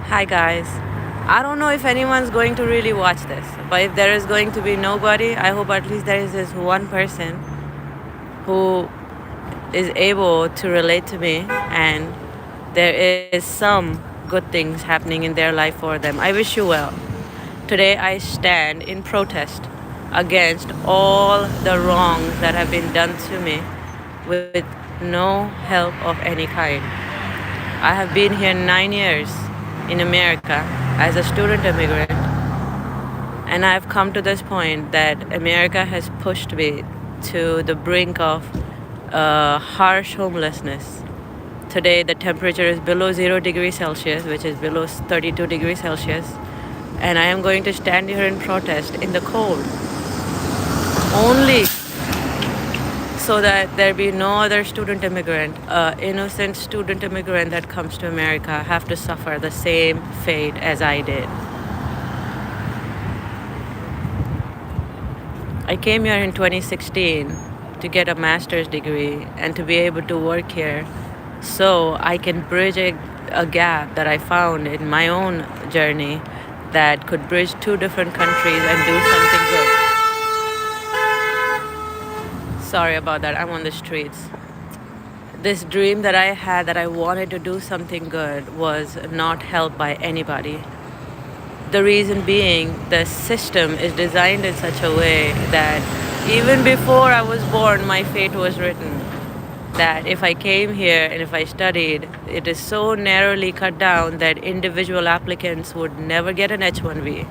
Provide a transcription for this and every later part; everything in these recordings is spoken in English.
Hi guys. I don't know if anyone's going to really watch this, but if there is going to be nobody, I hope at least there is this one person who is able to relate to me and there is some good things happening in their life for them. I wish you well. Today I stand in protest against all the wrongs that have been done to me with no help of any kind. I have been here 9 years in America as a student immigrant, and I've come to this point that America has pushed me to the brink of harsh homelessness. Today, the temperature is below 0 degrees Celsius, which is below 32 degrees Celsius, and I am going to stand here in protest in the cold only so that there be no other student immigrant, innocent student immigrant that comes to America, have to suffer the same fate as I did. I came here in 2016 to get a master's degree and to be able to work here so I can bridge a gap that I found in my own journey that could bridge two different countries and do something good. Sorry about that, I'm on the streets. This dream that I had that I wanted to do something good was not helped by anybody. The reason being, the system is designed in such a way that even before I was born, my fate was written. That if I came here and if I studied, it is so narrowly cut down that individual applicants would never get an H-1B.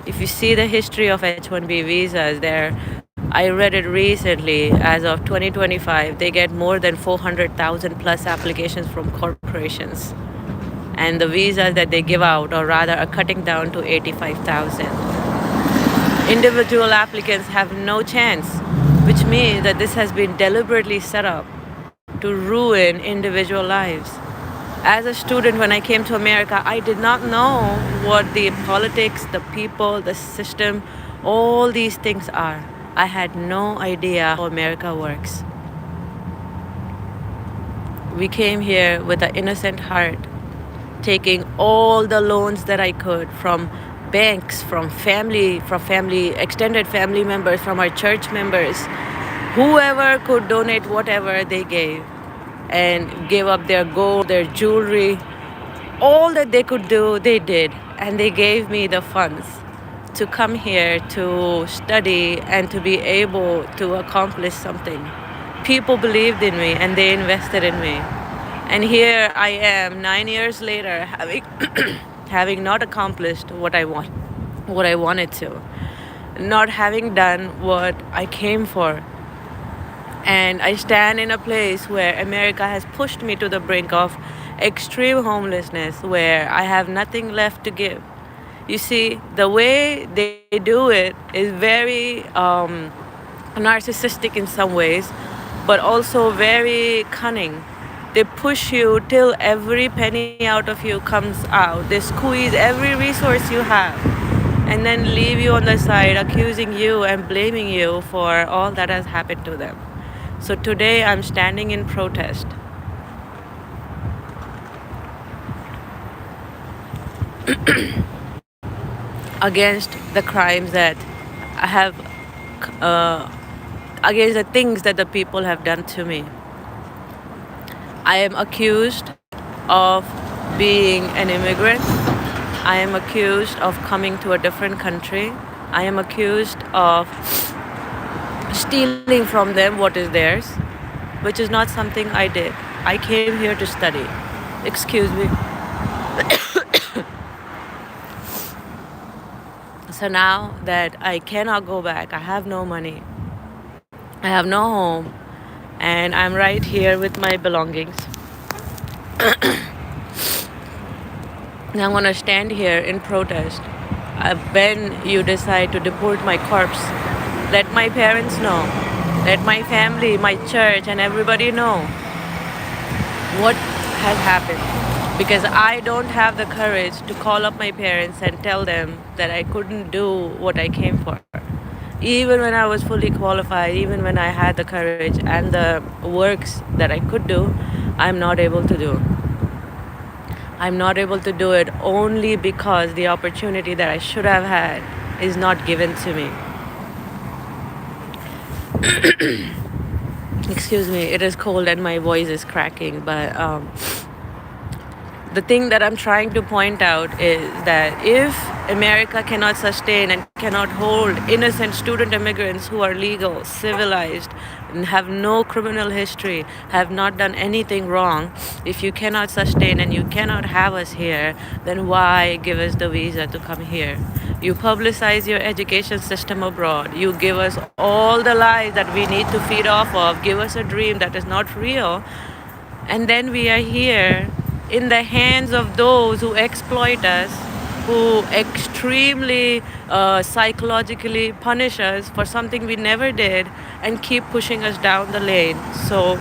If you see the history of H-1B visas there, I read it recently, as of 2025, they get more than 400,000 plus applications from corporations. And the visas that they give out, or rather are cutting down to 85,000. Individual applicants have no chance, which means that this has been deliberately set up to ruin individual lives. As a student, when I came to America, I did not know what the politics, the people, the system, all these things are. I had no idea how America works. We came here with an innocent heart, taking all the loans that I could from banks, from family, extended family members, from our church members. Whoever could donate whatever they gave and gave up their gold, their jewelry, all that they could do, they did. And they gave me the funds to come here to study and to be able to accomplish something. People believed in me and they invested in me. And here I am 9 years later having not accomplished what I wanted to, not having done what I came for. And I stand in a place where America has pushed me to the brink of extreme homelessness, where I have nothing left to give. You see, the way they do it is very narcissistic in some ways, but also very cunning. They push you till every penny out of you comes out. They squeeze every resource you have and then leave you on the side, accusing you and blaming you for all that has happened to them. So today I'm standing in protest against the crimes that I have, against the things that the people have done to me. I am accused of being an immigrant. I am accused of coming to a different country. I am accused of stealing from them what is theirs, which is not something I did. I came here to study. Excuse me. So now that I cannot go back, I have no money, I have no home, and I'm right here with my belongings. And I'm gonna stand here in protest. When you decide to deport my corpse, let my parents know, let my family, my church, and everybody know what has happened. Because I don't have the courage to call up my parents and tell them that I couldn't do what I came for. Even when I was fully qualified, even when I had the courage and the works that I could do, I'm not able to do. I'm not able to do it only because the opportunity that I should have had is not given to me. Excuse me, it is cold and my voice is cracking, but the thing that I'm trying to point out is that if America cannot sustain and cannot hold innocent student immigrants who are legal, civilized, and have no criminal history, have not done anything wrong, if you cannot sustain and you cannot have us here, then why give us the visa to come here? You publicize your education system abroad. You give us all the lies that we need to feed off of, give us a dream that is not real, and then we are here in the hands of those who exploit us, who extremely psychologically punish us for something we never did and keep pushing us down the lane. So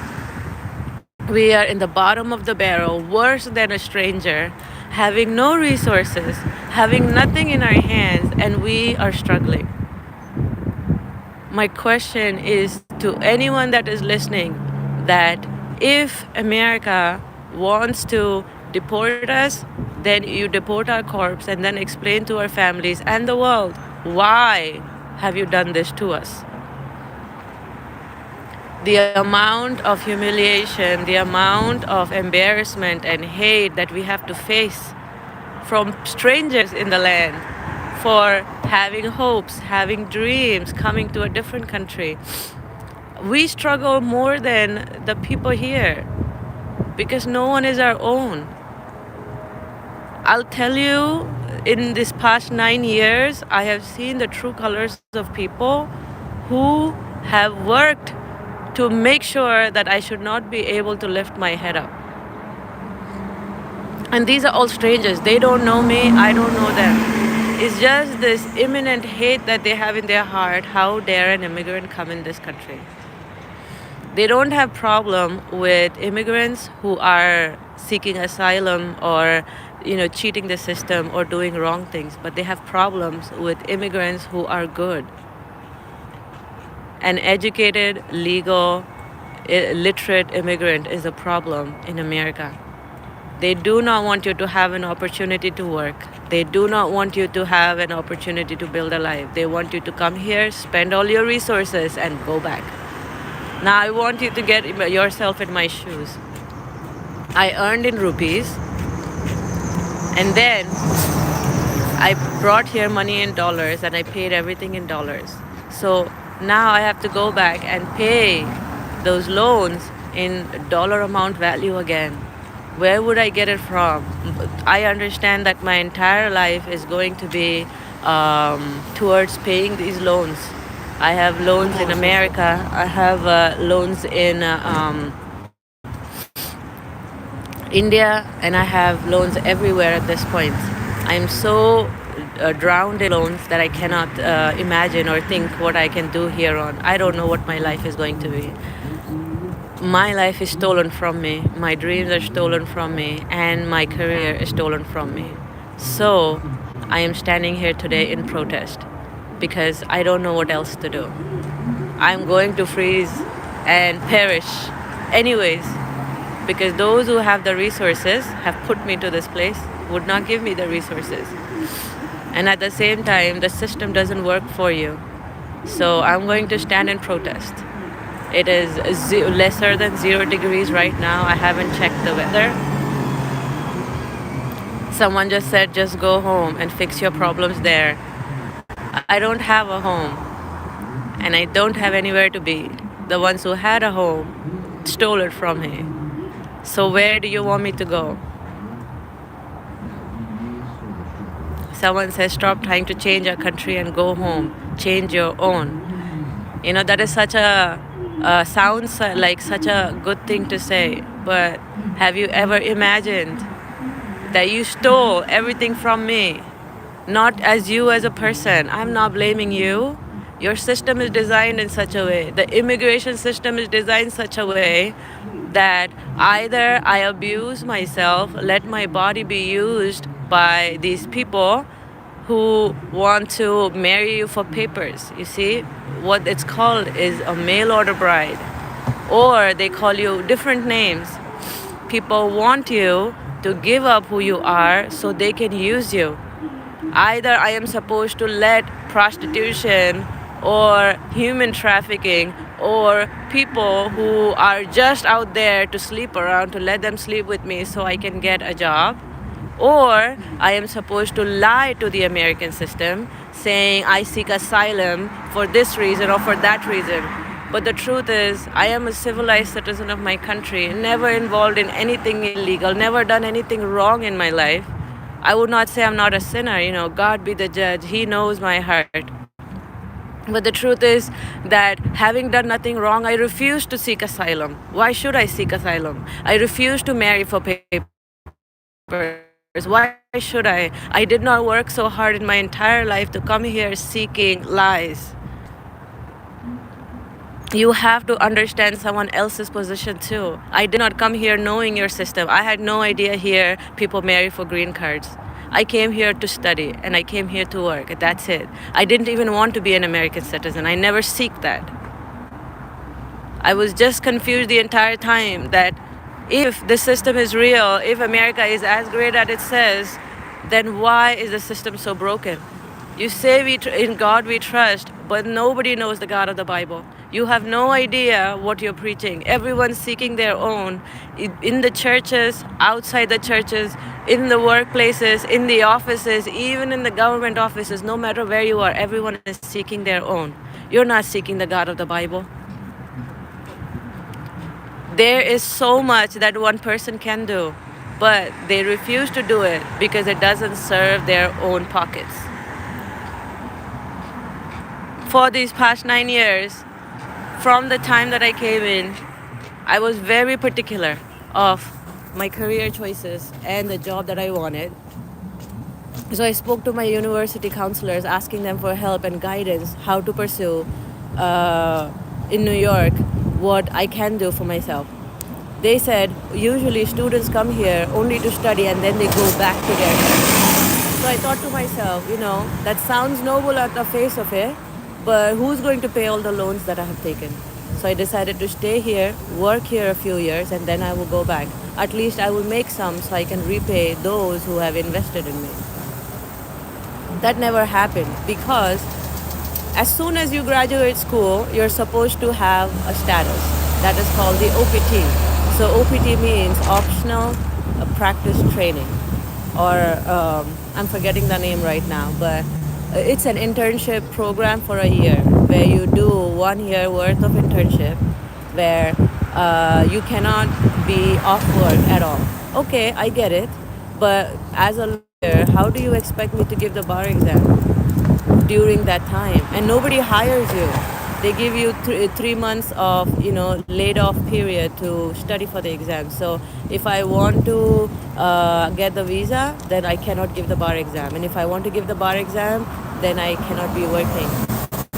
we are in the bottom of the barrel, worse than a stranger, having no resources, having nothing in our hands, and we are struggling. My question is to anyone that is listening that if America wants to deport us, then you deport our corpse and then explain to our families and the world, why have you done this to us? The amount of humiliation, the amount of embarrassment and hate that we have to face from strangers in the land for having hopes, having dreams, coming to a different country. We struggle more than the people here because no one is our own. I'll tell you, in this past 9 years, I have seen the true colors of people who have worked to make sure that I should not be able to lift my head up. And these are all strangers. They don't know me, I don't know them. It's just this imminent hate that they have in their heart. How dare an immigrant come in this country? They don't have problem with immigrants who are seeking asylum or cheating the system or doing wrong things, but they have problems with immigrants who are good. An educated, legal, literate immigrant is a problem in America. They do not want you to have an opportunity to work. They do not want you to have an opportunity to build a life. They want you to come here, spend all your resources, and go back. Now I want you to get yourself in my shoes. I earned in rupees, and then I brought here money in dollars and I paid everything in dollars. So now I have to go back and pay those loans in dollar amount value again. Where would I get it from? I understand that my entire life is going to be towards paying these loans. I have loans in America. I have loans in India, and I have loans everywhere at this point. I'm so drowned in loans that I cannot imagine or think what I can do here on. I don't know what my life is going to be. My life is stolen from me. My dreams are stolen from me, and my career is stolen from me. So I am standing here today in protest because I don't know what else to do. I'm going to freeze and perish anyways, because those who have the resources have put me to this place would not give me the resources. And at the same time, the system doesn't work for you. So I'm going to stand in protest. It is lesser than 0 degrees right now. I haven't checked the weather. Someone just said, just go home and fix your problems there. I don't have a home, and I don't have anywhere to be. The ones who had a home stole it from me. So where do you want me to go? Someone says, stop trying to change our country and go home. Change your own. That is such a sounds like such a good thing to say, but have you ever imagined that you stole everything from me? Not as you as a person. I'm not blaming you. Your system is designed in such a way. The immigration system is designed in such a way that either I abuse myself, let my body be used by these people who want to marry you for papers. You see, what it's called is a mail order bride, or they call you different names. People want you to give up who you are so they can use you. Either I am supposed to let prostitution or human trafficking or people who are just out there to sleep around, to let them sleep with me so I can get a job, or I am supposed to lie to the American system saying I seek asylum for this reason or for that reason. But the truth is, I am a civilized citizen of my country, never involved in anything illegal, never done anything wrong in my life. I would not say I'm not a sinner, God be the judge. He knows my heart. But the truth is that having done nothing wrong, I refuse to seek asylum. Why should I seek asylum? I refuse to marry for papers. Why should I? I did not work so hard in my entire life to come here seeking lies. You have to understand someone else's position too. I did not come here knowing your system. I had no idea here people marry for green cards. I came here to study and I came here to work. That's it. I didn't even want to be an American citizen. I never seek that. I was just confused the entire time that if the system is real, if America is as great as it says, then why is the system so broken? You say in God we trust, but nobody knows the God of the Bible. You have no idea what you're preaching. Everyone's seeking their own. In the churches, outside the churches, in the workplaces, in the offices, even in the government offices, no matter where you are, everyone is seeking their own. You're not seeking the God of the Bible. There is so much that one person can do, but they refuse to do it because it doesn't serve their own pockets. For these past 9 years, from the time that I came in, I was very particular of my career choices and the job that I wanted. So I spoke to my university counselors, asking them for help and guidance how to pursue in New York what I can do for myself. They said usually students come here only to study and then they go back to their country. So I thought to myself, that sounds noble at the face of it, but who's going to pay all the loans that I have taken? So I decided to stay here, work here a few years, and then I will go back. At least I will make some so I can repay those who have invested in me. That never happened because as soon as you graduate school, you're supposed to have a status that is called the OPT. So OPT means optional practice training, or I'm forgetting the name right now, but it's an internship program for a year where you do 1 year worth of internship where you cannot be off work at all. Okay, I get it, but as a lawyer, how do you expect me to give the bar exam during that time? And nobody hires you. They give you 3 months of, laid off period to study for the exam. So if I want to get the visa, then I cannot give the bar exam. And if I want to give the bar exam, then I cannot be working.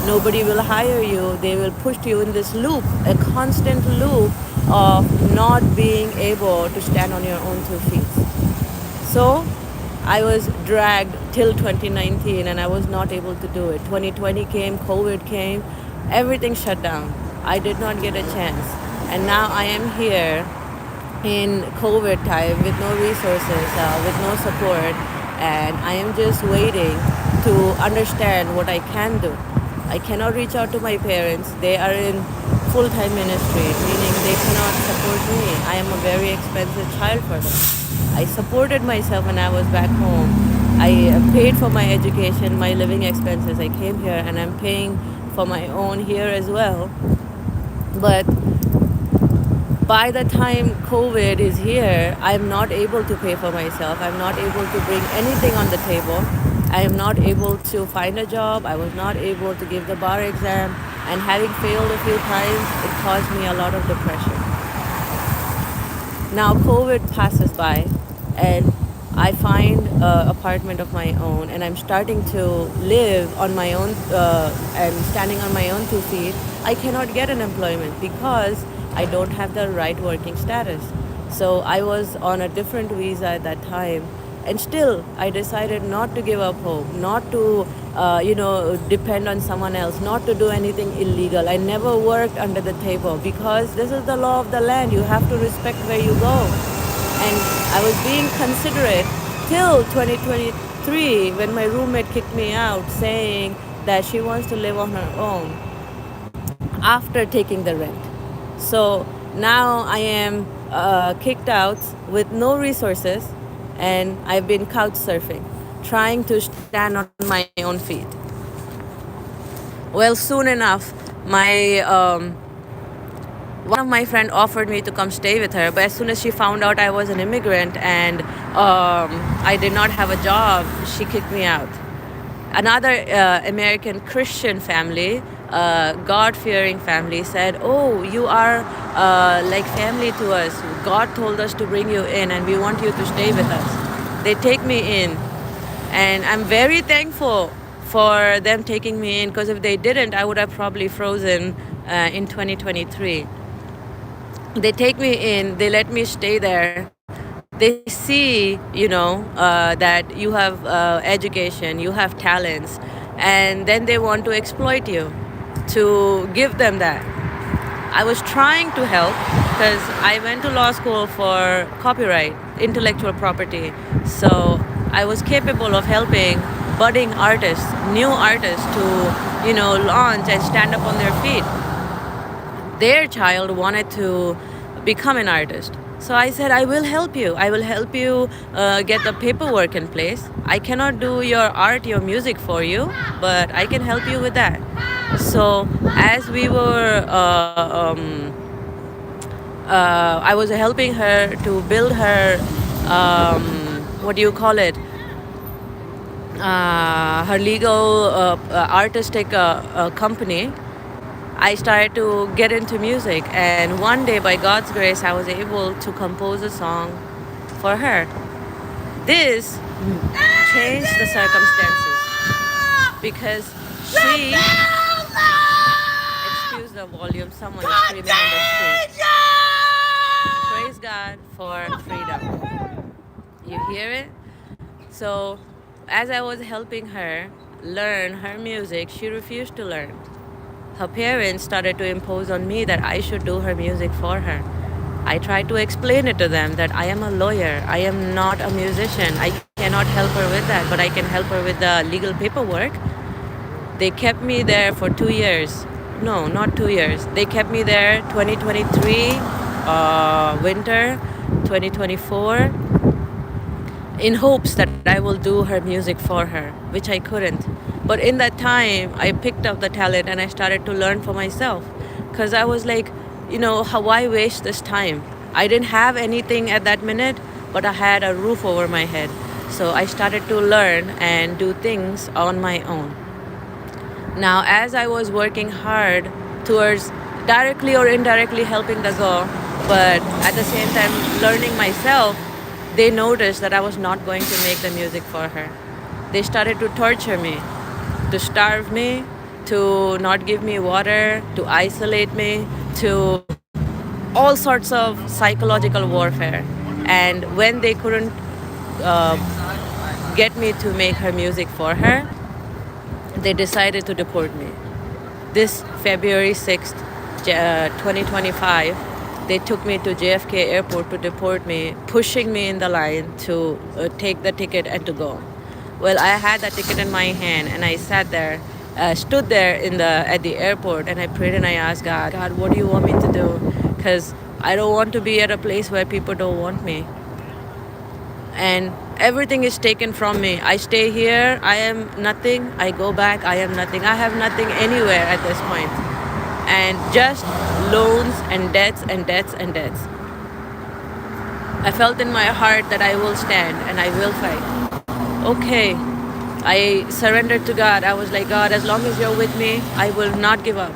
Nobody will hire you. They will push you in this loop, a constant loop of not being able to stand on your own 2 feet. So I was dragged till 2019 and I was not able to do it. 2020 came, COVID came. Everything shut down. I did not get a chance. And now I am here in COVID time with no resources, with no support. And I am just waiting to understand what I can do. I cannot reach out to my parents. They are in full-time ministry, meaning they cannot support me. I am a very expensive child for them. I supported myself when I was back home. I paid for my education, my living expenses. I came here and I'm paying for my own here as well. But by the time COVID is here, I'm not able to pay for myself. I'm not able to bring anything on the table. I am not able to find a job. I was not able to give the bar exam. And having failed a few times, it caused me a lot of depression. Now COVID passes by and I find an apartment of my own and I'm starting to live on my own and standing on my own 2 feet. I cannot get an employment because I don't have the right working status. So I was on a different visa at that time. And still, I decided not to give up hope, not to, depend on someone else, not to do anything illegal. I never worked under the table because this is the law of the land. You have to respect where you go. And I was being considerate till 2023 when my roommate kicked me out saying that she wants to live on her own after taking the rent. So now I am kicked out with no resources, and I've been couch surfing, trying to stand on my own feet. Well, soon enough, my one of my friend offered me to come stay with her, but as soon as she found out I was an immigrant and I did not have a job, she kicked me out. Another American Christian family, God-fearing family, said, "Oh, you are like family to us. God told us to bring you in, and we want you to stay with us." They take me in, and I'm very thankful for them taking me in, because if they didn't, I would have probably frozen in 2023. They take me in, they let me stay there. They see, that you have education, you have talents, and then they want to exploit you to give them that. I was trying to help because I went to law school for copyright, intellectual property. So I was capable of helping budding artists, new artists to, launch and stand up on their feet. Their child wanted to become an artist. So I said, I will help you. I will help you get the paperwork in place. I cannot do your art, your music for you, but I can help you with that. So as we were, I was helping her to build her, what do you call it? Her legal artistic company. I started to get into music, and one day, by God's grace, I was able to compose a song for her. This changed the circumstances because she, excuse the volume, someone is screaming on the street. Praise God for freedom. You hear it? So, as I was helping her learn her music, she refused to learn. Her parents started to impose on me that I should do her music for her. I tried to explain it to them that I am a lawyer. I am not a musician. I cannot help her with that, but I can help her with the legal paperwork. They kept me there for 2 years. No, not 2 years. They kept me there 2023 winter, 2024, in hopes that I will do her music for her, which I couldn't. But in that time, I picked up the talent and I started to learn for myself. Because I was like, why waste this time? I didn't have anything at that minute, but I had a roof over my head. So I started to learn and do things on my own. Now, as I was working hard towards directly or indirectly helping the girl, but at the same time learning myself, they noticed that I was not going to make the music for her. They started to torture me, to starve me, to not give me water, to isolate me, to all sorts of psychological warfare. And when they couldn't get me to make her music for her, they decided to deport me. This February 6th, 2025, they took me to JFK airport to deport me, pushing me in the line to take the ticket and to go. Well, I had that ticket in my hand and I sat there, stood there at the airport, and I prayed and I asked God, what do you want me to do? Because I don't want to be at a place where people don't want me. And everything is taken from me. I stay here, I am nothing. I go back, I am nothing. I have nothing anywhere at this point. And just loans and debts and debts and debts. I felt in my heart that I will stand and I will fight. Okay, I surrendered to God. I was like, God, as long as you're with me, I will not give up.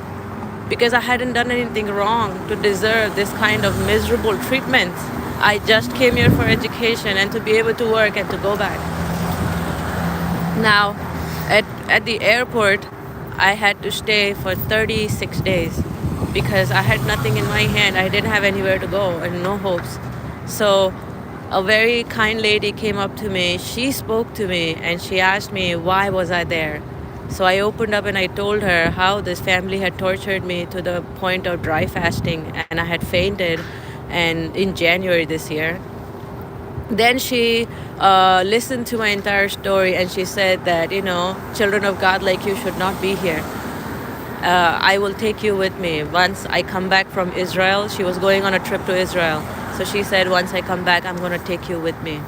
Because I hadn't done anything wrong to deserve this kind of miserable treatment. I just came here for education and to be able to work and to go back. Now, at the airport, I had to stay for 36 days because I had nothing in my hand. I didn't have anywhere to go and no hopes. So a very kind lady came up to me. She spoke to me and she asked me why was I there. So I opened up and I told her how this family had tortured me to the point of dry fasting, and I had fainted and in January this year. Then she listened to my entire story, and she said that, children of God like you should not be here. I will take you with me once I come back from Israel. She was going on a trip to Israel. So she said, once I come back, I'm going to take you with me.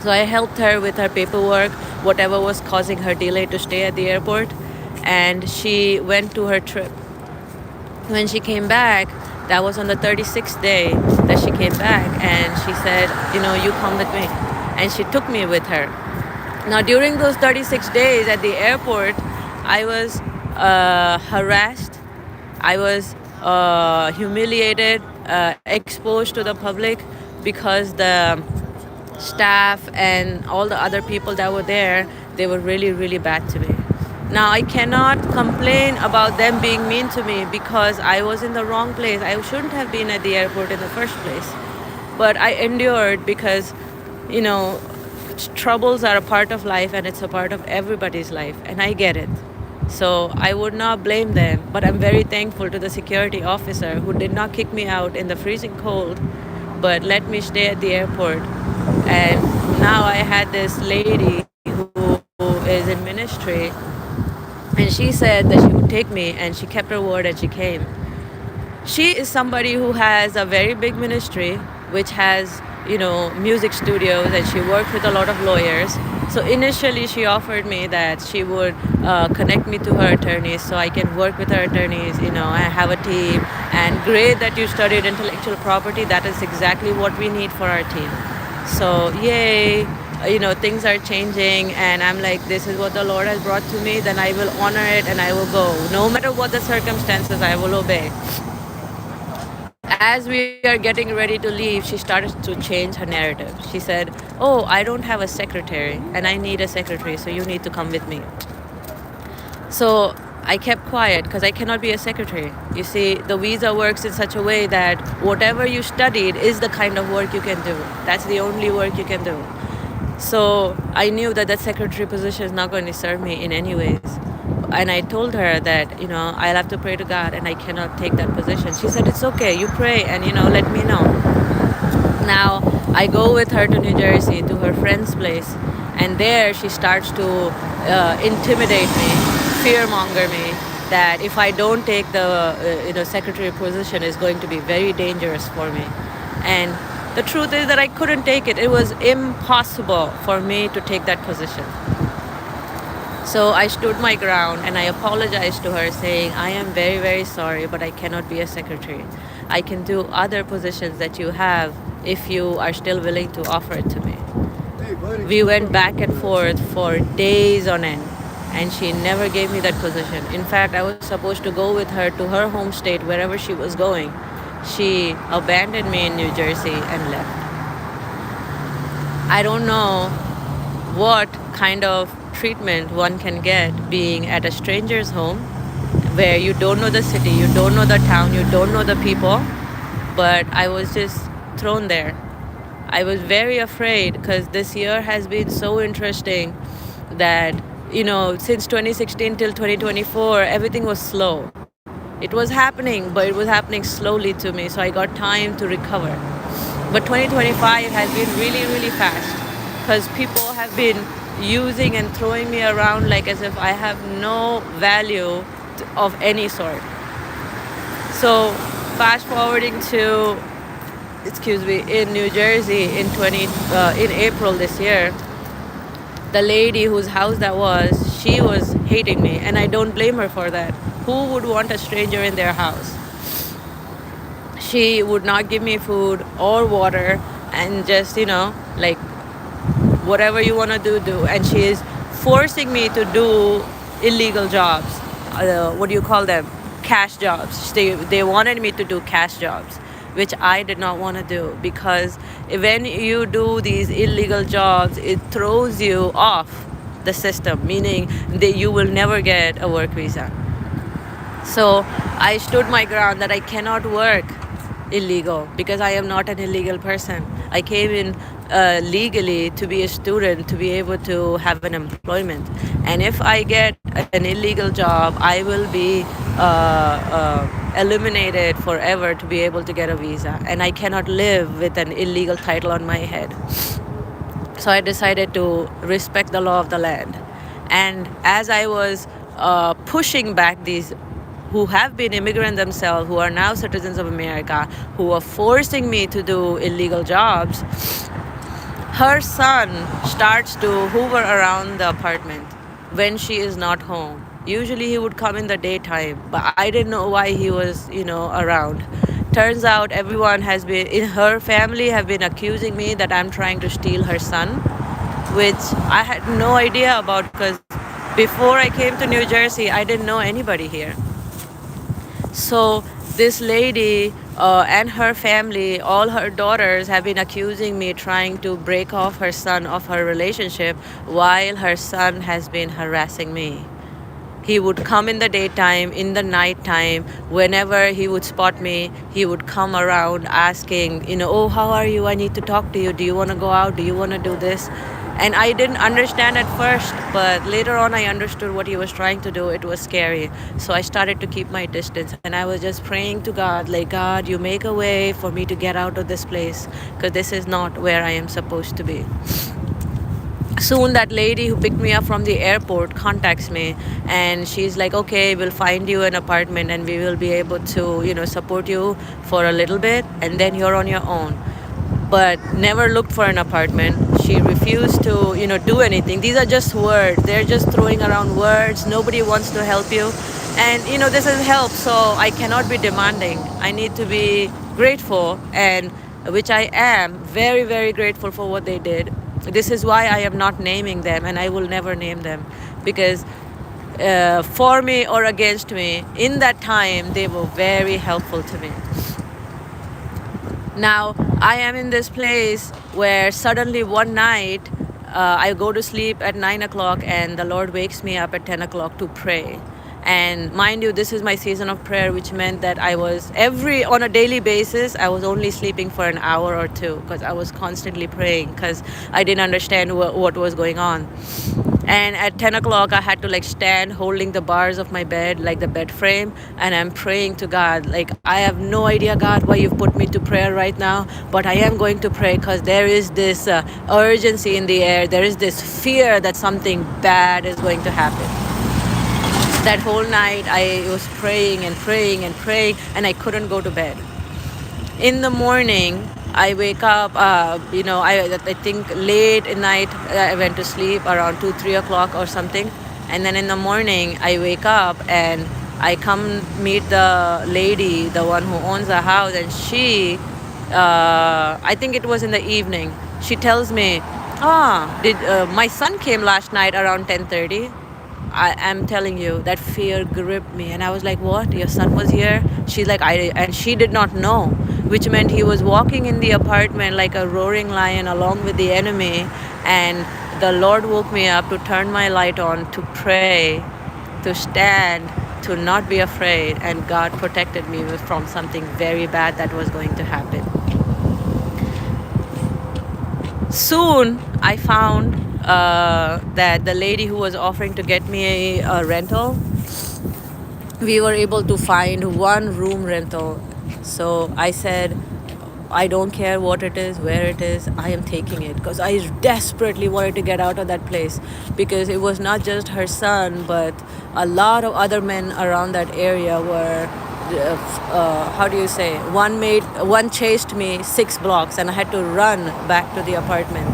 So I helped her with her paperwork, whatever was causing her delay to stay at the airport. And she went to her trip. When she came back, that was on the 36th day that she came back, and she said, you come with me. And she took me with her. Now, during those 36 days at the airport, I was harassed, I was humiliated, exposed to the public, because the staff and all the other people that were there, they were really, really bad to me. Now, I cannot complain about them being mean to me because I was in the wrong place. I shouldn't have been at the airport in the first place. But I endured because, you know, troubles are a part of life, and it's a part of everybody's life, and I get it. So I would not blame them, but I'm very thankful to the security officer who did not kick me out in the freezing cold, but let me stay at the airport. And now I had this lady who is in ministry, and she said that she would take me, and she kept her word and she came. She is somebody who has a very big ministry, which has, music studios, and she worked with a lot of lawyers. So initially she offered me that she would connect me to her attorneys so I can work with her attorneys, I have a team. And great that you studied intellectual property. That is exactly what we need for our team. So yay, things are changing, and I'm like, this is what the Lord has brought to me, then I will honor it and I will go. No matter what the circumstances, I will obey. As we are getting ready to leave, she started to change her narrative. She said, oh, I don't have a secretary, and I need a secretary, so you need to come with me. So I kept quiet because I cannot be a secretary. You see, the visa works in such a way that whatever you studied is the kind of work you can do. That's the only work you can do. So I knew that secretary position is not going to serve me in any ways. And I told her that, I'll have to pray to God and I cannot take that position. She said, it's okay, you pray and, let me know. Now, I go with her to New Jersey, to her friend's place, and there she starts to intimidate me, fearmonger me, that if I don't take the secretary position, is going to be very dangerous for me. And the truth is that I couldn't take it. It was impossible for me to take that position. So I stood my ground and I apologized to her, saying, I am very, very sorry, but I cannot be a secretary. I can do other positions that you have if you are still willing to offer it to me. We went back and forth for days on end, and she never gave me that position. In fact, I was supposed to go with her to her home state, wherever she was going. She abandoned me in New Jersey and left. I don't know what kind of treatment one can get being at a stranger's home where you don't know the city, you don't know the town, you don't know the people, but I was just thrown there. I was very afraid because this year has been so interesting that, since 2016 till 2024, everything was slow. It was happening, but it was happening slowly to me, so I got time to recover. But 2025 has been really, really fast because people have been using and throwing me around like as if I have no value of any sort. So fast forwarding to, in New Jersey in April this year, the lady whose house that was, she was hating me, and I don't blame her for that. Who would want a stranger in their house? She would not give me food or water, and just, like, whatever you want to do. And she is forcing me to do illegal jobs. What do you call them? Cash jobs. They wanted me to do cash jobs, which I did not want to do, because when you do these illegal jobs, it throws you off the system, meaning that you will never get a work visa. So I stood my ground that I cannot work illegal because I am not an illegal person. I came in legally to be a student, to be able to have an employment. And if I get an illegal job, I will be eliminated forever to be able to get a visa. And I cannot live with an illegal title on my head. So I decided to respect the law of the land. And as I was pushing back these who have been immigrants themselves, who are now citizens of America, who are forcing me to do illegal jobs, her son starts to hoover around the apartment when she is not home. Usually he would come in the daytime, but I didn't know why he was, around. Turns out everyone has been, in her family, have been accusing me that I'm trying to steal her son, which I had no idea about because before I came to New Jersey, I didn't know anybody here. So this lady and her family, all her daughters have been accusing me trying to break off her son of her relationship while her son has been harassing me. He would come in the daytime, in the nighttime, whenever he would spot me, he would come around asking, oh, how are you? I need to talk to you. Do you want to go out? Do you want to do this? And I didn't understand at first, but later on I understood what he was trying to do. It was scary. So I started to keep my distance. And I was just praying to God, like, God, you make a way for me to get out of this place because this is not where I am supposed to be. Soon that lady who picked me up from the airport contacts me and she's like, okay, we'll find you an apartment and we will be able to, support you for a little bit and then you're on your own. But never looked for an apartment. She refused to, do anything. These are just words. They're just throwing around words. Nobody wants to help you. And, this is help, so I cannot be demanding. I need to be grateful, and which I am very, very grateful for what they did. This is why I am not naming them, and I will never name them, because for me or against me, in that time, they were very helpful to me. Now, I am in this place where suddenly one night, I go to sleep at 9 o'clock and the Lord wakes me up at 10 o'clock to pray. And mind you, this is my season of prayer, which meant that I was on a daily basis, I was only sleeping for an hour or two because I was constantly praying because I didn't understand what was going on. And at 10 o'clock, I had to stand holding the bars of my bed, like the bed frame. And I'm praying to God, I have no idea, God, why you've put me to prayer right now. But I am going to pray because there is this urgency in the air. There is this fear that something bad is going to happen. That whole night I was praying and praying and praying and I couldn't go to bed. In the morning, I wake up, I think late at night, I went to sleep around 2-3 o'clock or something. And then in the morning, I wake up and I come meet the lady, the one who owns the house. And she, I think it was in the evening, she tells me, my son came last night around 10:30. I am telling you, that fear gripped me. And I was like, what? Your son was here? She's like, and she did not know, which meant he was walking in the apartment like a roaring lion along with the enemy. And the Lord woke me up to turn my light on, to pray, to stand, to not be afraid. And God protected me from something very bad that was going to happen. Soon I found that the lady who was offering to get me a rental, we were able to find one room rental. So I said, I don't care what it is, where it is, I am taking it, because I desperately wanted to get out of that place, because it was not just her son, but a lot of other men around that area were one chased me 6 blocks and I had to run back to the apartment.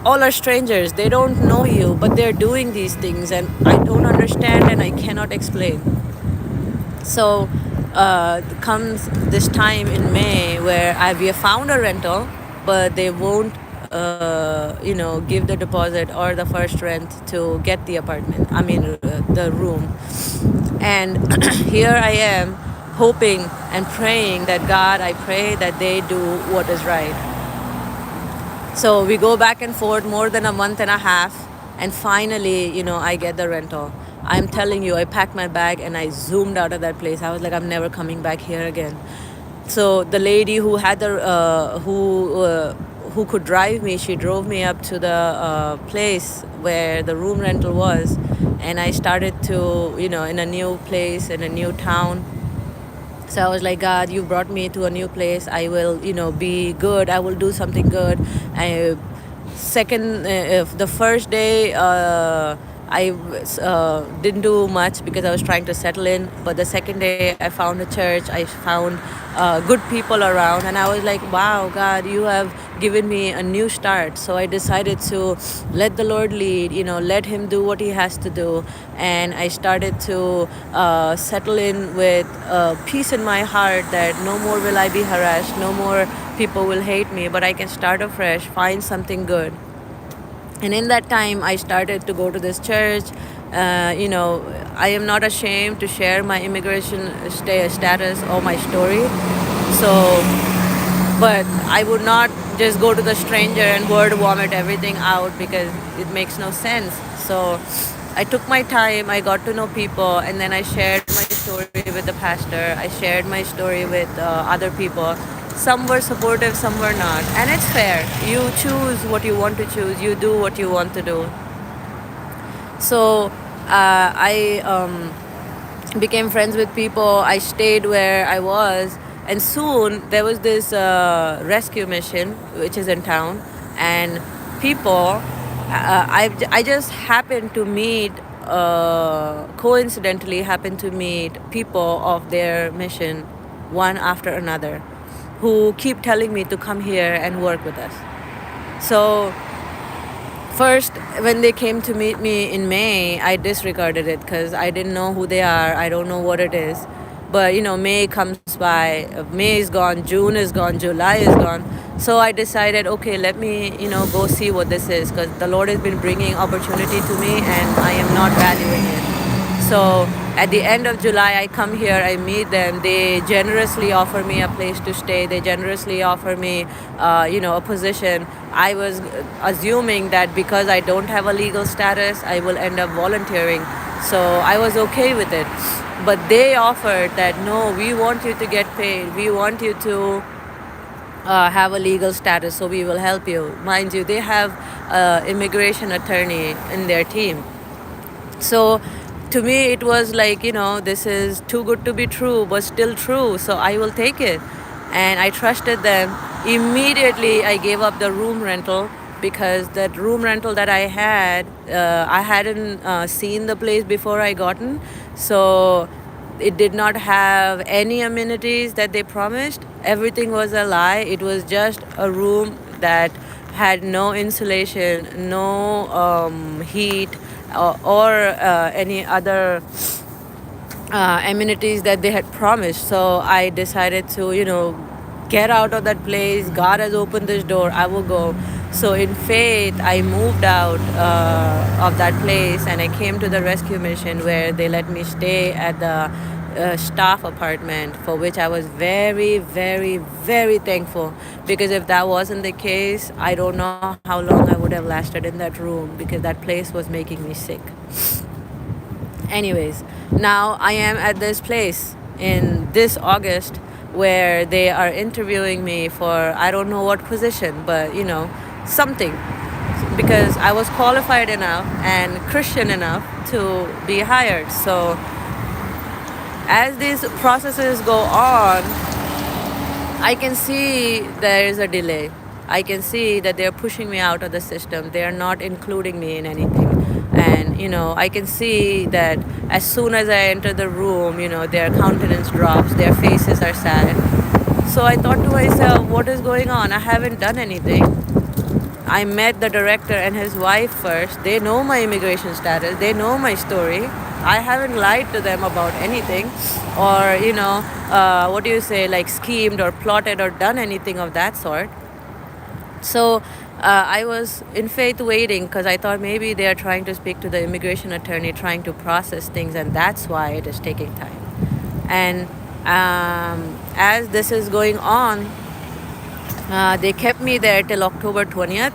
All are strangers, they don't know you, but they're doing these things and I don't understand and I cannot explain. So comes this time in May where we have found a rental, but they won't give the deposit or the first rent to get the apartment, the room. And here I am hoping and praying that, God, I pray that they do what is right. So we go back and forth more than a month and a half, and finally, I get the rental. I'm telling you, I packed my bag and I zoomed out of that place. I was like, I'm never coming back here again. So the lady who had the who could drive me, she drove me up to the place where the room rental was, and I started to, in a new place, in a new town. So I was like, God, you brought me to a new place. I will, be good. I will do something good. I second if the first day I didn't do much because I was trying to settle in, but the second day I found a church. I found good people around, and I was like, wow, God, you have given me a new start. So I decided to let the Lord lead, let him do what he has to do. And I started to settle in with peace in my heart, that no more will I be harassed, no more people will hate me, but I can start afresh, find something good. And in that time, I started to go to this church. I am not ashamed to share my immigration status or my story. So, but I would not just go to the stranger and word vomit everything out, because it makes no sense. So I took my time, I got to know people, and then I shared my story with the pastor. I shared my story with other people. Some were supportive, some were not. And it's fair. You choose what you want to choose, you do what you want to do. So I became friends with people. I stayed where I was, and soon there was this rescue mission which is in town, and people. I just happened to meet, coincidentally, happened to meet people of their mission, one after another, who keep telling me to come here and work with us. So first, when they came to meet me in May, I disregarded it because I didn't know who they are. I don't know what it is. But, May comes by, May is gone, June is gone, July is gone. So I decided, okay, let me, go see what this is, because the Lord has been bringing opportunity to me and I am not valuing it. So at the end of July, I come here, I meet them. They generously offer me a place to stay. They generously offer me, a position. I was assuming that because I don't have a legal status, I will end up volunteering. So I was okay with it. But they offered that, no, we want you to get paid. We want you to have a legal status, so we will help you. Mind you, they have immigration attorney in their team. So to me, it was like, this is too good to be true, but still true. So I will take it. And I trusted them. Immediately, I gave up the room rental, because that room rental that I hadn't seen the place before I gotten. So it did not have any amenities that they promised. Everything was a lie. It was just a room that had no insulation, no heat, or any other amenities that they had promised. So I decided to, get out of that place. God has opened this door. I will go. So in faith, I moved out of that place, and I came to the rescue mission, where they let me stay at the staff apartment, for which I was very, very, very thankful. Because if that wasn't the case, I don't know how long I would have lasted in that room, because that place was making me sick. Anyways, now I am at this place in this August, where they are interviewing me for, I don't know what position, but something, because I was qualified enough and Christian enough to be hired. So as these processes go on, I can see there is a delay. I can see that they're pushing me out of the system. They are not including me in anything. And, I can see that as soon as I enter the room, their countenance drops, their faces are sad. So I thought to myself, what is going on? I haven't done anything. I met the director and his wife first. They know my immigration status. They know my story. I haven't lied to them about anything, or, what do you say, like schemed or plotted or done anything of that sort. So I was in faith waiting, because I thought maybe they are trying to speak to the immigration attorney, trying to process things, and that's why it is taking time. And as this is going on, they kept me there till October 20th.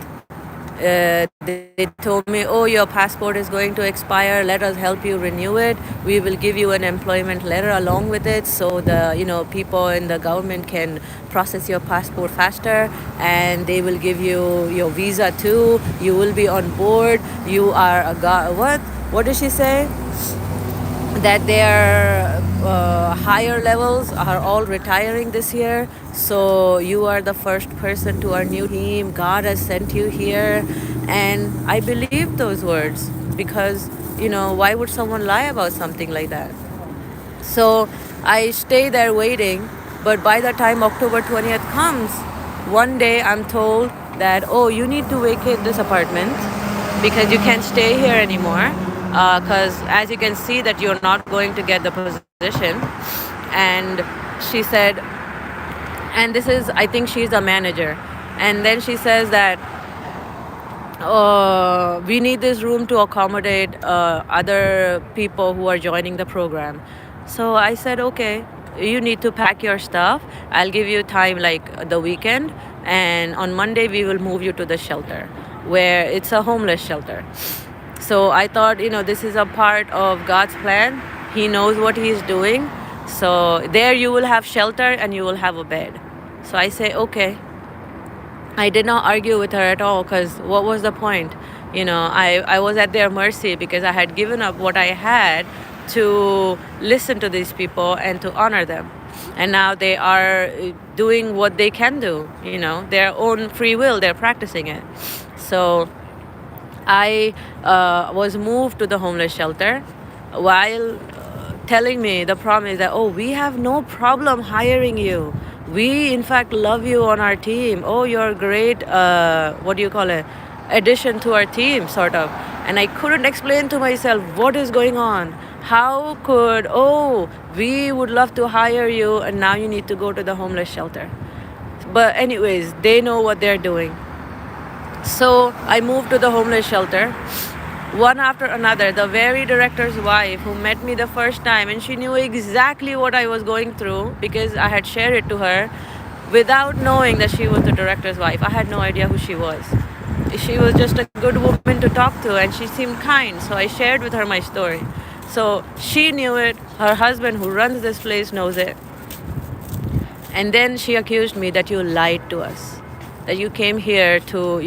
They told me, oh, your passport is going to expire. Let us help you renew it. We will give you an employment letter along with it, so the people in the government can process your passport faster, and they will give you your visa too. You will be on board. You are a what? What did she say? That their higher levels are all retiring this year. So you are the first person to our new team. God has sent you here. And I believed those words because, why would someone lie about something like that? So I stay there waiting. But by the time October 20th comes, one day I'm told that, oh, you need to vacate this apartment because you can't stay here anymore. Because as you can see that you're not going to get the position. And she said, and this is, I think she's a manager. And then she says that, we need this room to accommodate other people who are joining the program. So I said, okay, you need to pack your stuff. I'll give you time like the weekend. And on Monday, we will move you to the shelter where it's a homeless shelter. So I thought, this is a part of God's plan. He knows what He's doing. So there you will have shelter and you will have a bed. So I say, okay. I did not argue with her at all because what was the point? I was at their mercy because I had given up what I had to listen to these people and to honor them. And now they are doing what they can do, their own free will, they're practicing it. So I was moved to the homeless shelter while telling me the promise that, oh, we have no problem hiring you. We, in fact, love you on our team. Oh, you're a great, addition to our team, sort of. And I couldn't explain to myself what is going on. How could, we would love to hire you and now you need to go to the homeless shelter. But anyways, they know what they're doing. So I moved to the homeless shelter, one after another. The very director's wife who met me the first time, and she knew exactly what I was going through because I had shared it to her without knowing that she was the director's wife. I had no idea who she was. She was just a good woman to talk to and she seemed kind, so I shared with her my story. So she knew it. Her husband, who runs this place, knows it. And then she accused me that you lied to us, that you came here to,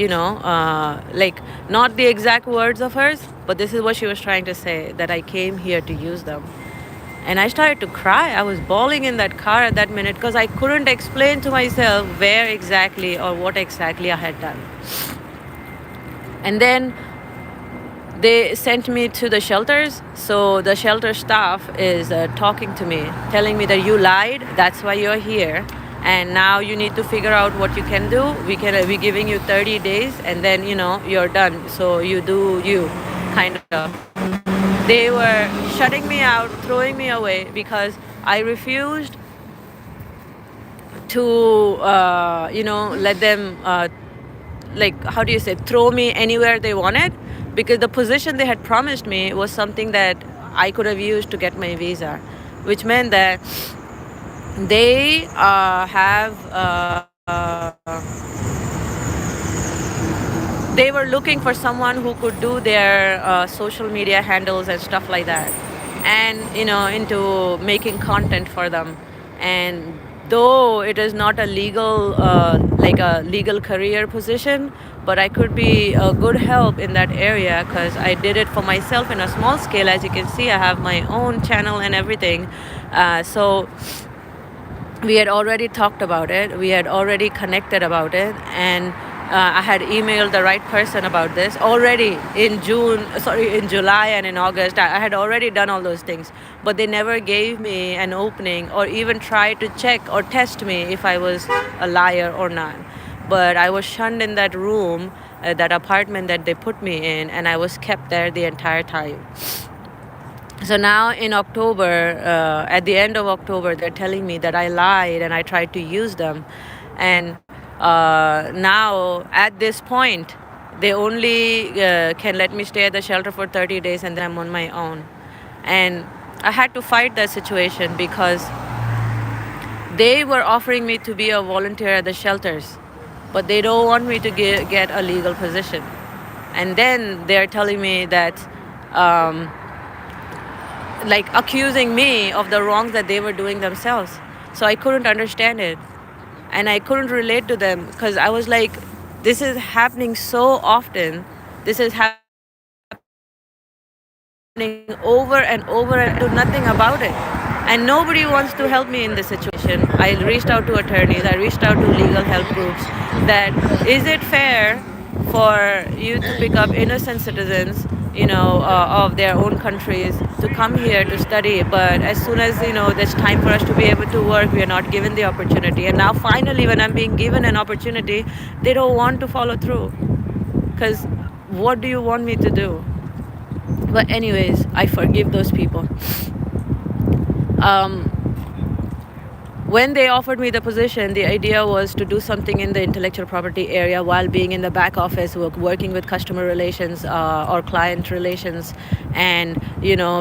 not the exact words of hers, but this is what she was trying to say, that I came here to use them. And I started to cry. I was bawling in that car at that minute because I couldn't explain to myself where exactly or what exactly I had done. And then they sent me to the shelters. So the shelter staff is talking to me, telling me that you lied, that's why you're here. And now you need to figure out what you can do. We're giving you 30 days and then, you're done. So you do you, kind of. They were shutting me out, throwing me away because I refused to, let them, throw me anywhere they wanted, because the position they had promised me was something that I could have used to get my visa, which meant that they they were looking for someone who could do their social media handles and stuff like that, and into making content for them. And though it is not a legal a legal career position, but I could be a good help in that area because I did it for myself in a small scale. As you can see, I have my own channel and everything. So we had already talked about it. We had already connected about it. And I had emailed the right person about this already in July and in August. I had already done all those things. But they never gave me an opening or even tried to check or test me if I was a liar or not. But I was shunned in that room, that apartment that they put me in, and I was kept there the entire time. So now in October, at the end of October, they're telling me that I lied and I tried to use them. And now at this point, they only can let me stay at the shelter for 30 days and then I'm on my own. And I had to fight that situation because they were offering me to be a volunteer at the shelters, but they don't want me to get a legal position. And then they're telling me that, um, like accusing me of the wrongs that they were doing themselves. So I couldn't understand it. And I couldn't relate to them because I was like, this is happening so often. This is happening over and over and do nothing about it. And nobody wants to help me in this situation. I reached out to attorneys, I reached out to legal help groups that is it fair for you to pick up innocent citizens, of their own countries to come here to study, but as soon as, there's time for us to be able to work, we are not given the opportunity. And now finally, when I'm being given an opportunity, they don't want to follow through. Because what do you want me to do? But anyways, I forgive those people. Um, when they offered me the position, the idea was to do something in the intellectual property area while being in the back office, working with customer relations or client relations, and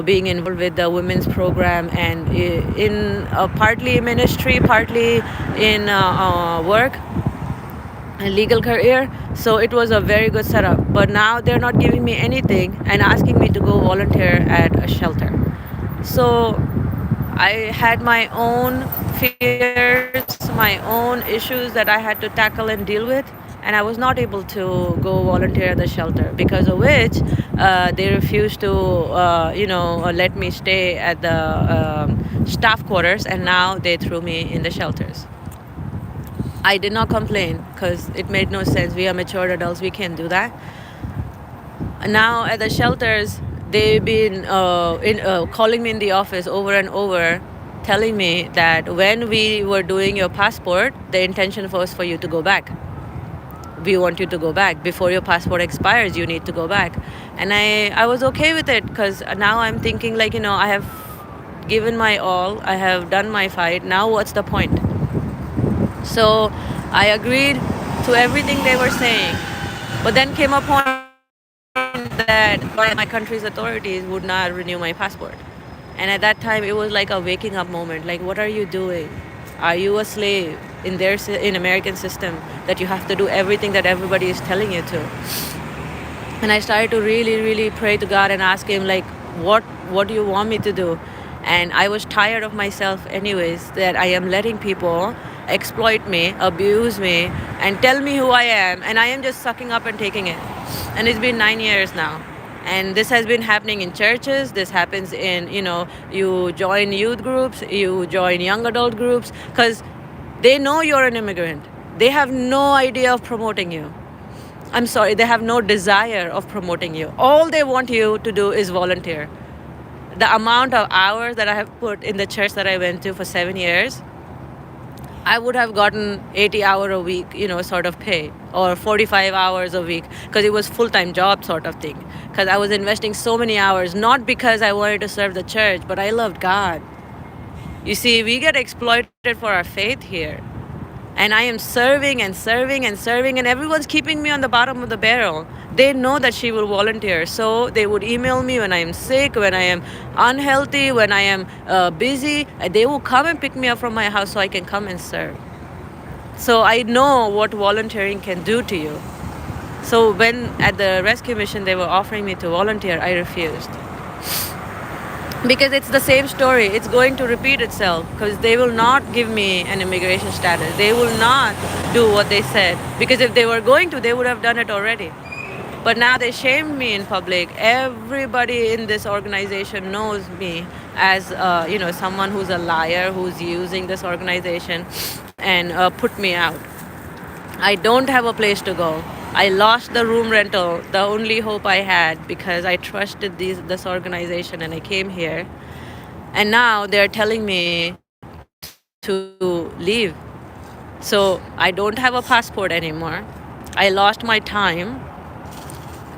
being involved with the women's program, and in partly ministry, partly in work and legal career. So it was a very good setup. But now they're not giving me anything and asking me to go volunteer at a shelter. So I had my own fears, my own issues that I had to tackle and deal with. And I was not able to go volunteer at the shelter, because of which they refused to, let me stay at the staff quarters, and now they threw me in the shelters. I did not complain because it made no sense. We are mature adults, we can't do that. Now at the shelters, they've been calling me in the office over and over, telling me that when we were doing your passport, the intention was for you to go back. We want you to go back. Before your passport expires, you need to go back. And I was okay with it, because now I'm thinking, like, I have given my all, I have done my fight. Now what's the point? So I agreed to everything they were saying. But then came a point that my country's authorities would not renew my passport. And at that time, it was like a waking up moment. Like, what are you doing? Are you a slave in American system that you have to do everything that everybody is telling you to? And I started to really, really pray to God and ask Him, like, what do you want me to do? And I was tired of myself anyways, that I am letting people exploit me, abuse me, and tell me who I am, and I am just sucking up and taking it. And it's been 9 years now. And this has been happening in churches. This happens in, you join youth groups, you join young adult groups, because they know you're an immigrant. They have no idea of promoting you. I'm sorry, they have no desire of promoting you. All they want you to do is volunteer. The amount of hours that I have put in the church that I went to for 7 years, I would have gotten 80 hour a week, sort of pay, or 45 hours a week, because it was full-time job sort of thing. Because I was investing so many hours, not because I wanted to serve the church, but I loved God. You see, we get exploited for our faith here. And I am serving and serving and serving, and everyone's keeping me on the bottom of the barrel. They know that she will volunteer, so they would email me when I am sick, when I am unhealthy, when I am busy. They will come and pick me up from my house so I can come and serve. So I know what volunteering can do to you. So when at the rescue mission they were offering me to volunteer, I refused. Because it's the same story. It's going to repeat itself, because they will not give me an immigration status. They will not do what they said. Because if they were going to, they would have done it already. But now they shamed me in public. Everybody in this organization knows me as, someone who's a liar, who's using this organization, and put me out. I don't have a place to go. I lost the room rental, the only hope I had, because I trusted this organization and I came here. And now they're telling me to leave. So I don't have a passport anymore. I lost my time.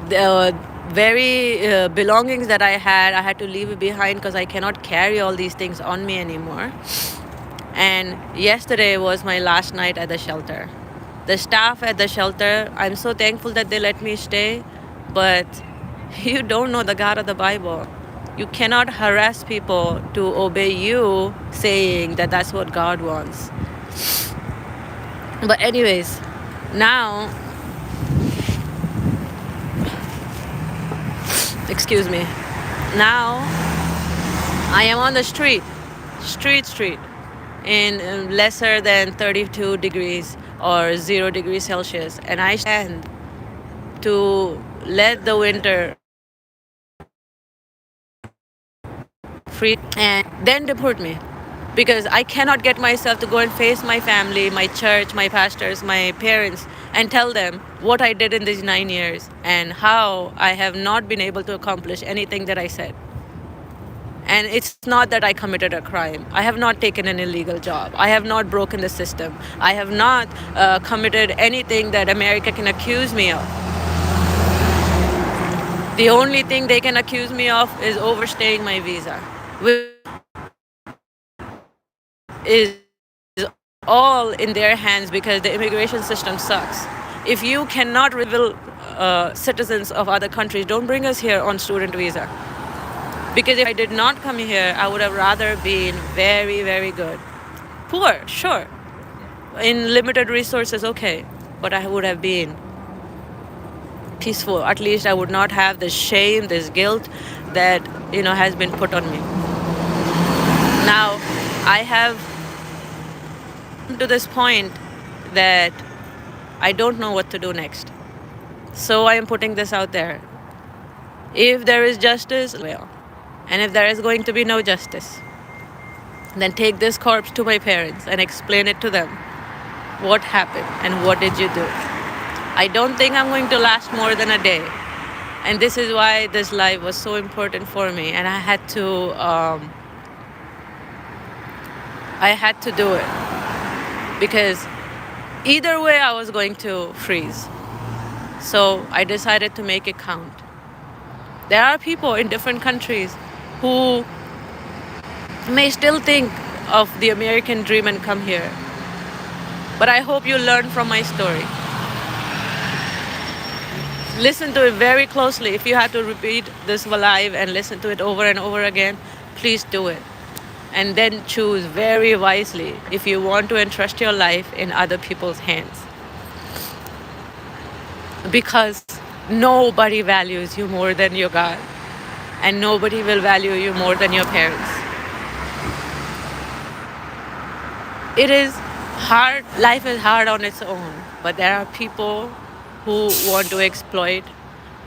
The very belongings that I had to leave it behind, because I cannot carry all these things on me anymore. And yesterday was my last night at the shelter. The staff at the shelter, I'm so thankful that they let me stay, but you don't know the God of the Bible. You cannot harass people to obey you, saying that that's what God wants. But anyways, now Excuse me. Now I am on the street, in lesser than 32 degrees or 0 degrees Celsius, and I stand to let the winter free and then deport me, because I cannot get myself to go and face my family, my church, my pastors, my parents, and tell them what I did in these 9 years and how I have not been able to accomplish anything that I said. And it's not that I committed a crime. I have not taken an illegal job. I have not broken the system. I have not committed anything that America can accuse me of. The only thing they can accuse me of is overstaying my visa, which is all in their hands because the immigration system sucks. If you cannot reveal citizens of other countries, don't bring us here on student visa. Because if I did not come here, I would have rather been very, very good. Poor, sure. In limited resources, okay. But I would have been peaceful. At least I would not have this shame, this guilt that, has been put on me. Now, I have come to this point that I don't know what to do next. So I am putting this out there. If there is justice, well. And if there is going to be no justice, then take this corpse to my parents and explain it to them. What happened and what did you do? I don't think I'm going to last more than a day. And this is why this life was so important for me. And I had to do it. Because either way I was going to freeze. So I decided to make it count. There are people in different countries who may still think of the American dream and come here. But I hope you learn from my story. Listen to it very closely. If you have to repeat this live and listen to it over and over again, please do it. And then choose very wisely if you want to entrust your life in other people's hands. Because nobody values you more than your God. And nobody will value you more than your parents. It is hard. Life is hard on its own. But there are people who want to exploit,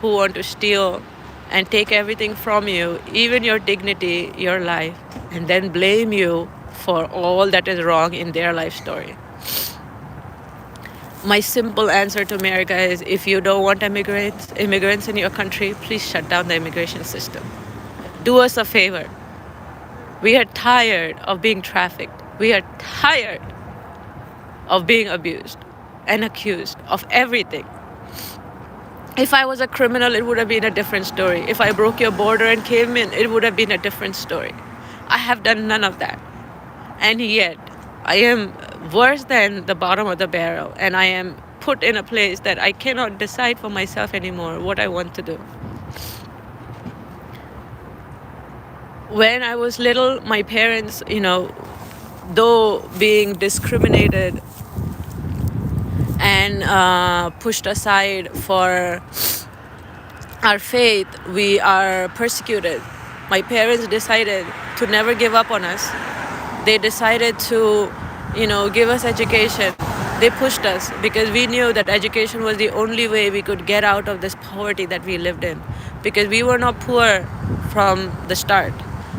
who want to steal, and take everything from you, even your dignity, your life, and then blame you for all that is wrong in their life story. My simple answer to America is, if you don't want immigrants in your country, please shut down the immigration system. Do us a favor. We are tired of being trafficked. We are tired of being abused and accused of everything. If I was a criminal, it would have been a different story. If I broke your border and came in, it would have been a different story. I have done none of that. And yet, I am worse than the bottom of the barrel, and I am put in a place that I cannot decide for myself anymore what I want to do. When I was little, my parents, though being discriminated and pushed aside for our faith, we are persecuted. My parents decided to never give up on us. They decided to, give us education. They pushed us because we knew that education was the only way we could get out of this poverty that we lived in. Because we were not poor from the start.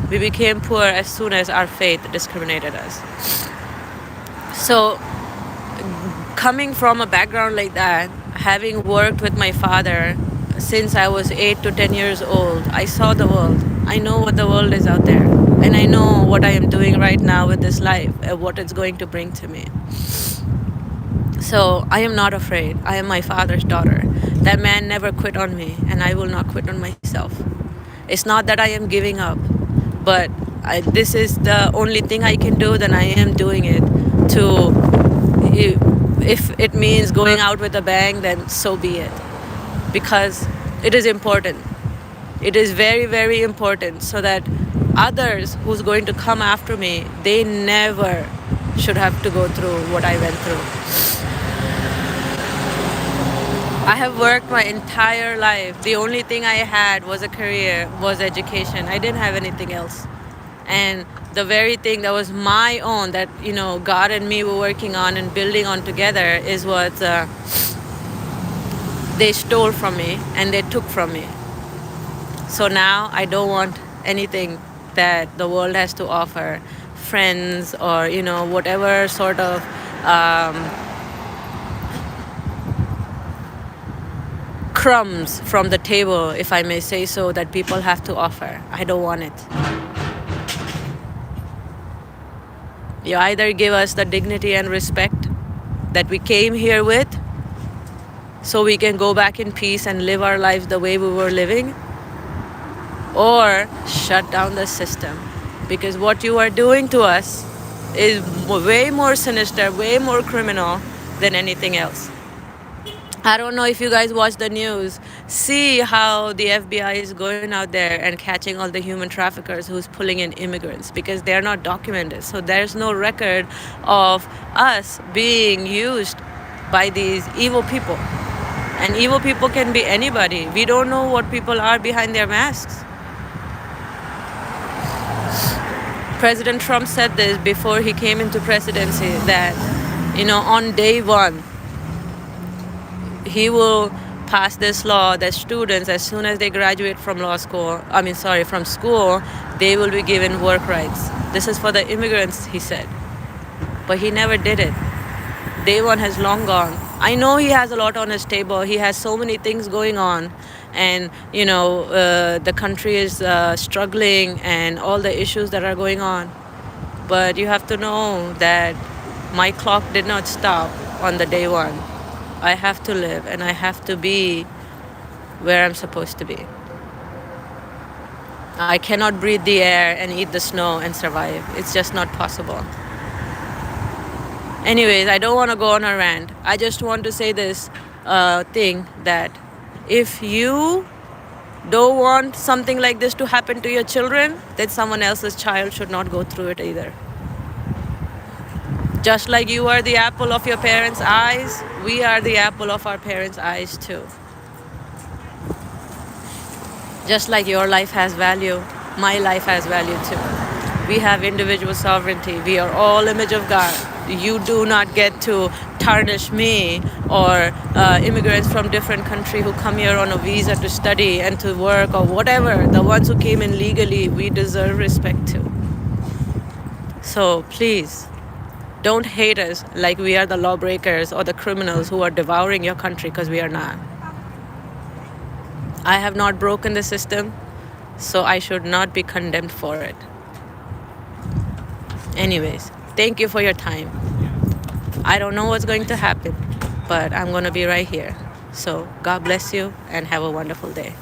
We became poor as soon as our faith discriminated us. So, coming from a background like that, having worked with my father since I was 8 to 10 years old, I saw the world. I know what the world is out there. And I know what I am doing right now with this life and what it's going to bring to me. So I am not afraid. I am my father's daughter. That man never quit on me, and I will not quit on myself. It's not that I am giving up, but this is the only thing I can do, then I am doing it. If it means going out with a bang, then so be it. Because it is important. It is very, very important, so that others who's going to come after me, they never should have to go through what I went through. I have worked my entire life. The only thing I had was a career, was education. I didn't have anything else. And the very thing that was my own, that, you know, God and me were working on and building on together, is what they stole from me and they took from me. So now I don't want anything that the world has to offer, friends or, you know, whatever sort of crumbs from the table, if I may say so, that people have to offer. I don't want it. You either give us the dignity and respect that we came here with, so we can go back in peace and live our lives the way we were living, or shut down the system. Because what you are doing to us is way more sinister, way more criminal than anything else. I don't know if you guys watch the news. See how the FBI is going out there and catching all the human traffickers who's pulling in immigrants, because they're not documented. So there's no record of us being used by these evil people. And evil people can be anybody. We don't know what people are behind their masks. President Trump said this before he came into presidency, that, you know, on day one, he will pass this law that students, as soon as they graduate from from school, they will be given work rights. This is for the immigrants, he said. But he never did it. Day one has long gone. I know he has a lot on his table. He has so many things going on. And, you know, the country is struggling and all the issues that are going on. But you have to know that my clock did not stop on the day one. I have to live and I have to be where I'm supposed to be. I cannot breathe the air and eat the snow and survive. It's just not possible. Anyways, I don't want to go on a rant. I just want to say this thing, that if you don't want something like this to happen to your children, then someone else's child should not go through it either. Just like you are the apple of your parents' eyes, we are the apple of our parents' eyes too. Just like your life has value, my life has value too. We have individual sovereignty. We are all image of God. You do not get to tarnish me or immigrants from different countries who come here on a visa to study and to work or whatever. The ones who came in legally, we deserve respect too. So please, don't hate us like we are the lawbreakers or the criminals who are devouring your country, because we are not. I have not broken the system, so I should not be condemned for it. Anyways, thank you for your time. I don't know what's going to happen, but I'm going to be right here. So God bless you and have a wonderful day.